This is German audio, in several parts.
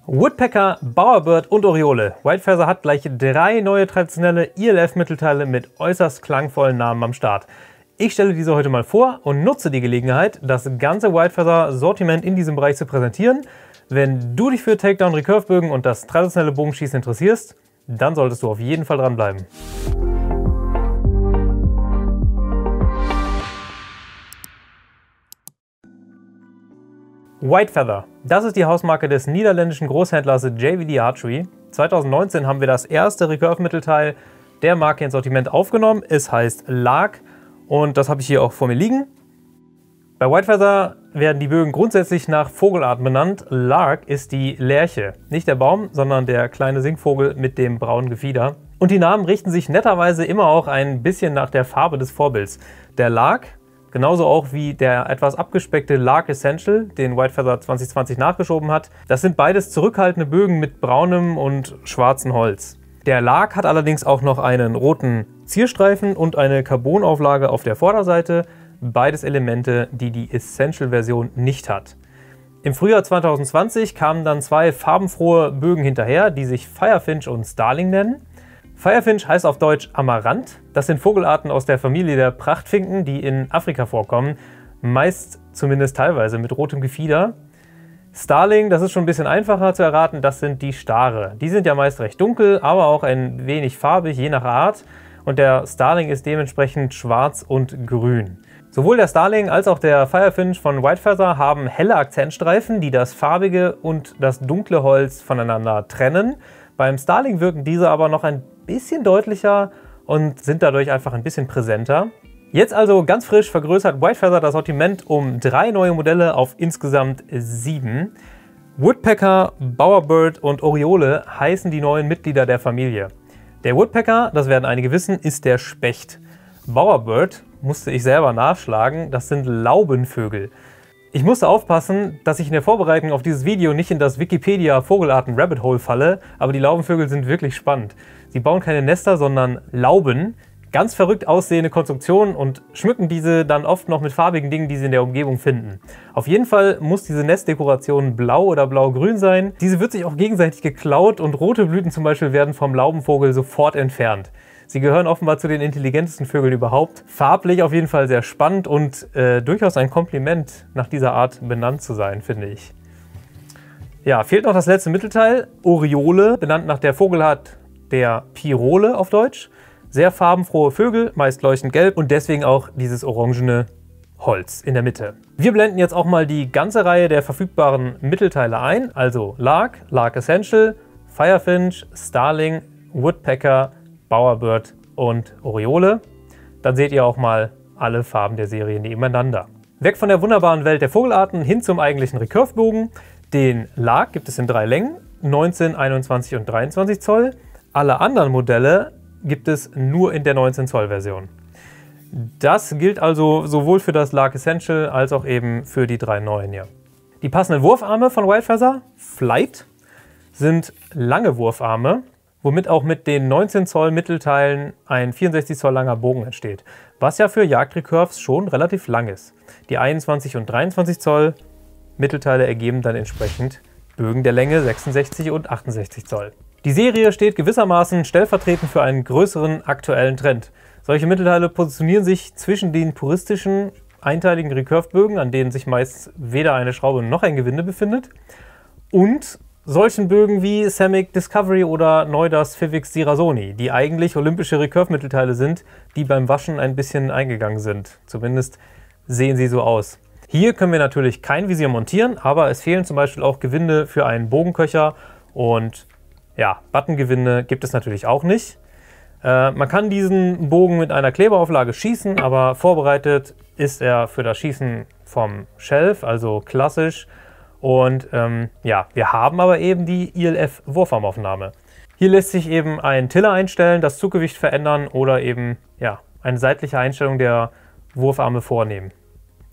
Woodpecker, Bowerbird und Oriole. White Feather hat gleich 3 neue traditionelle ELF-Mittelteile mit äußerst klangvollen Namen am Start. Ich stelle diese heute mal vor und nutze die Gelegenheit, das ganze White Feather Sortiment in diesem Bereich zu präsentieren. Wenn du dich für Takedown Recurve-Bögen und das traditionelle Bogenschießen interessierst, dann solltest du auf jeden Fall dranbleiben. White Feather, das ist die Hausmarke des niederländischen Großhändlers JVD Archery. 2019 haben wir das erste Recurve-Mittelteil der Marke ins Sortiment aufgenommen. Es heißt Lark und das habe ich hier auch vor mir liegen. Bei White Feather werden die Bögen grundsätzlich nach Vogelarten benannt. Lark ist die Lerche, nicht der Baum, sondern der kleine Singvogel mit dem braunen Gefieder. Und die Namen richten sich netterweise immer auch ein bisschen nach der Farbe des Vorbilds. Der Lark, genauso auch wie der etwas abgespeckte Lark Essential, den White Feather 2020 nachgeschoben hat. Das sind beides zurückhaltende Bögen mit braunem und schwarzem Holz. Der Lark hat allerdings auch noch einen roten Zierstreifen und eine Carbonauflage auf der Vorderseite. Beides Elemente, die die Essential-Version nicht hat. Im Frühjahr 2020 kamen dann 2 farbenfrohe Bögen hinterher, die sich Firefinch und Starling nennen. Firefinch heißt auf Deutsch Amaranth. Das sind Vogelarten aus der Familie der Prachtfinken, die in Afrika vorkommen, meist zumindest teilweise mit rotem Gefieder. Starling, das ist schon ein bisschen einfacher zu erraten, das sind die Stare. Die sind ja meist recht dunkel, aber auch ein wenig farbig, je nach Art. Und der Starling ist dementsprechend schwarz und grün. Sowohl der Starling als auch der Firefinch von White Feather haben helle Akzentstreifen, die das farbige und das dunkle Holz voneinander trennen. Beim Starling wirken diese aber noch ein bisschen deutlicher und sind dadurch einfach ein bisschen präsenter. Jetzt also ganz frisch vergrößert White Feather das Sortiment um 3 neue Modelle auf insgesamt 7. Woodpecker, Bowerbird und Oriole heißen die neuen Mitglieder der Familie. Der Woodpecker, das werden einige wissen, ist der Specht. Bowerbird musste ich selber nachschlagen, das sind Laubenvögel. Ich musste aufpassen, dass ich in der Vorbereitung auf dieses Video nicht in das Wikipedia Vogelarten Rabbit Hole falle, aber die Laubenvögel sind wirklich spannend. Sie bauen keine Nester, sondern Lauben, ganz verrückt aussehende Konstruktionen und schmücken diese dann oft noch mit farbigen Dingen, die sie in der Umgebung finden. Auf jeden Fall muss diese Nestdekoration blau oder blau-grün sein. Diese wird sich auch gegenseitig geklaut und rote Blüten zum Beispiel werden vom Laubenvogel sofort entfernt. Sie gehören offenbar zu den intelligentesten Vögeln überhaupt. Farblich auf jeden Fall sehr spannend und durchaus ein Kompliment, nach dieser Art benannt zu sein, finde ich. Ja, fehlt noch das letzte Mittelteil, Oriole, benannt nach der Vogelart der Pirole auf Deutsch. Sehr farbenfrohe Vögel, meist leuchtend gelb und deswegen auch dieses orangene Holz in der Mitte. Wir blenden jetzt auch mal die ganze Reihe der verfügbaren Mittelteile ein, also Lark, Lark Essential, Firefinch, Starling, Woodpecker, Bowerbird und Oriole. Dann seht ihr auch mal alle Farben der Serie nebeneinander. Weg von der wunderbaren Welt der Vogelarten hin zum eigentlichen Recurve-Bogen. Den Lark gibt es in 3 Längen, 19, 21 und 23 Zoll. Alle anderen Modelle gibt es nur in der 19 Zoll Version. Das gilt also sowohl für das Lark Essential als auch eben für die 3 neuen hier. Die passenden Wurfarme von White Feather, Flight, sind lange Wurfarme, womit auch mit den 19 Zoll Mittelteilen ein 64 Zoll langer Bogen entsteht, was ja für Jagdrecurves schon relativ lang ist. Die 21 und 23 Zoll Mittelteile ergeben dann entsprechend Bögen der Länge 66 und 68 Zoll. Die Serie steht gewissermaßen stellvertretend für einen größeren aktuellen Trend. Solche Mittelteile positionieren sich zwischen den puristischen, einteiligen Recurve-Bögen, an denen sich meist weder eine Schraube noch ein Gewinde befindet, und solchen Bögen wie Samick Discovery oder neu das Fivix Sirasoni, die eigentlich olympische Recurve-Mittelteile sind, die beim Waschen ein bisschen eingegangen sind. Zumindest sehen sie so aus. Hier können wir natürlich kein Visier montieren, aber es fehlen zum Beispiel auch Gewinde für einen Bogenköcher und ja, Buttongewinde gibt es natürlich auch nicht. Man kann diesen Bogen mit einer Kleberauflage schießen, aber vorbereitet ist er für das Schießen vom Shelf, also klassisch. Und ja, wir haben aber eben die ELF-Wurfarmaufnahme. Hier lässt sich eben ein Tiller einstellen, das Zuggewicht verändern oder eben ja, eine seitliche Einstellung der Wurfarme vornehmen.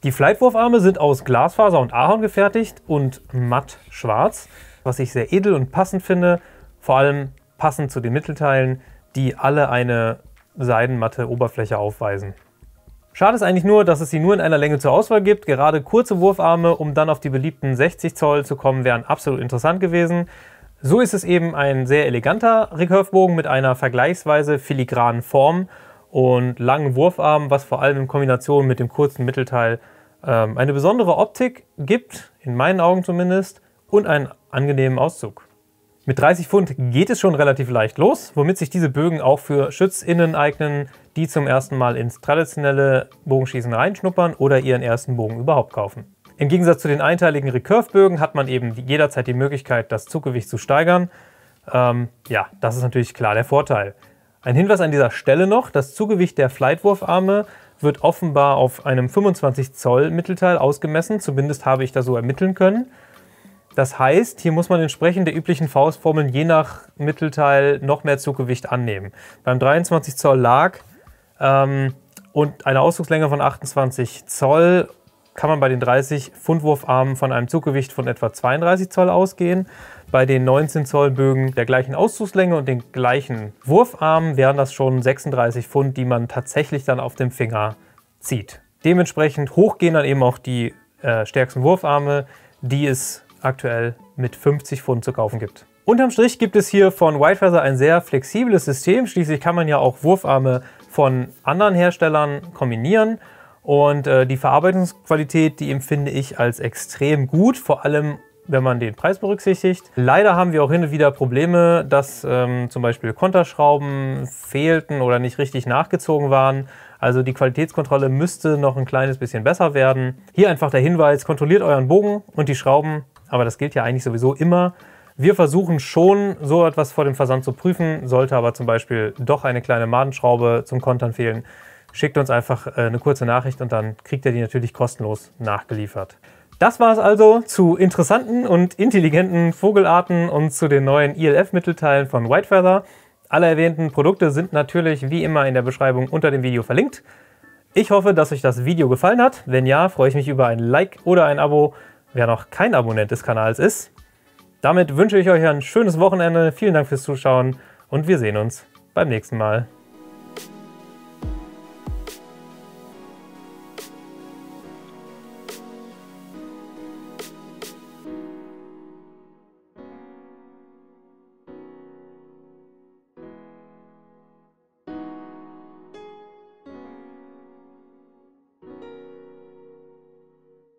Die Flight-Wurfarme sind aus Glasfaser und Ahorn gefertigt und matt schwarz, was ich sehr edel und passend finde, vor allem passend zu den Mittelteilen, die alle eine seidenmatte Oberfläche aufweisen. Schade ist eigentlich nur, dass es sie nur in einer Länge zur Auswahl gibt. Gerade kurze Wurfarme, um dann auf die beliebten 60 Zoll zu kommen, wären absolut interessant gewesen. So ist es eben ein sehr eleganter Recurve-Bogen mit einer vergleichsweise filigranen Form und langen Wurfarmen, was vor allem in Kombination mit dem kurzen Mittelteil eine besondere Optik gibt, in meinen Augen zumindest, und einen angenehmen Auszug. Mit 30 Pfund geht es schon relativ leicht los, womit sich diese Bögen auch für SchützInnen eignen, die zum ersten Mal ins traditionelle Bogenschießen reinschnuppern oder ihren ersten Bogen überhaupt kaufen. Im Gegensatz zu den einteiligen Recurve-Bögen hat man eben jederzeit die Möglichkeit, das Zuggewicht zu steigern. Ja, das ist natürlich klar der Vorteil. Ein Hinweis an dieser Stelle noch: Das Zugewicht der Flightwurfarme wird offenbar auf einem 25 Zoll Mittelteil ausgemessen, zumindest habe ich das so ermitteln können. Das heißt, hier muss man entsprechend der üblichen Faustformeln je nach Mittelteil noch mehr Zuggewicht annehmen. Beim 23 Zoll Lag und einer Ausdruckslänge von 28 Zoll kann man bei den 30 Pfund Wurfarmen von einem Zuggewicht von etwa 32 Zoll ausgehen. Bei den 19 Zoll Bögen der gleichen Ausdruckslänge und den gleichen Wurfarmen wären das schon 36 Pfund, die man tatsächlich dann auf dem Finger zieht. Dementsprechend hoch gehen dann eben auch die stärksten Wurfarme, die es aktuell mit 50 Pfund zu kaufen gibt. Unterm Strich gibt es hier von White Feather ein sehr flexibles System. Schließlich kann man ja auch Wurfarme von anderen Herstellern kombinieren. Und die Verarbeitungsqualität, die empfinde ich als extrem gut, vor allem wenn man den Preis berücksichtigt. Leider haben wir auch hin und wieder Probleme, dass zum Beispiel Konterschrauben fehlten oder nicht richtig nachgezogen waren. Also die Qualitätskontrolle müsste noch ein kleines bisschen besser werden. Hier einfach der Hinweis: Kontrolliert euren Bogen und die Schrauben, aber das gilt ja eigentlich sowieso immer. Wir versuchen schon, so etwas vor dem Versand zu prüfen, sollte aber zum Beispiel doch eine kleine Madenschraube zum Kontern fehlen. Schickt uns einfach eine kurze Nachricht und dann kriegt ihr die natürlich kostenlos nachgeliefert. Das war es also zu interessanten und intelligenten Vogelarten und zu den neuen ILF-Mittelteilen von White Feather. Alle erwähnten Produkte sind natürlich wie immer in der Beschreibung unter dem Video verlinkt. Ich hoffe, dass euch das Video gefallen hat. Wenn ja, freue ich mich über ein Like oder ein Abo, wer noch kein Abonnent des Kanals ist. Damit wünsche ich euch ein schönes Wochenende. Vielen Dank fürs Zuschauen und wir sehen uns beim nächsten Mal.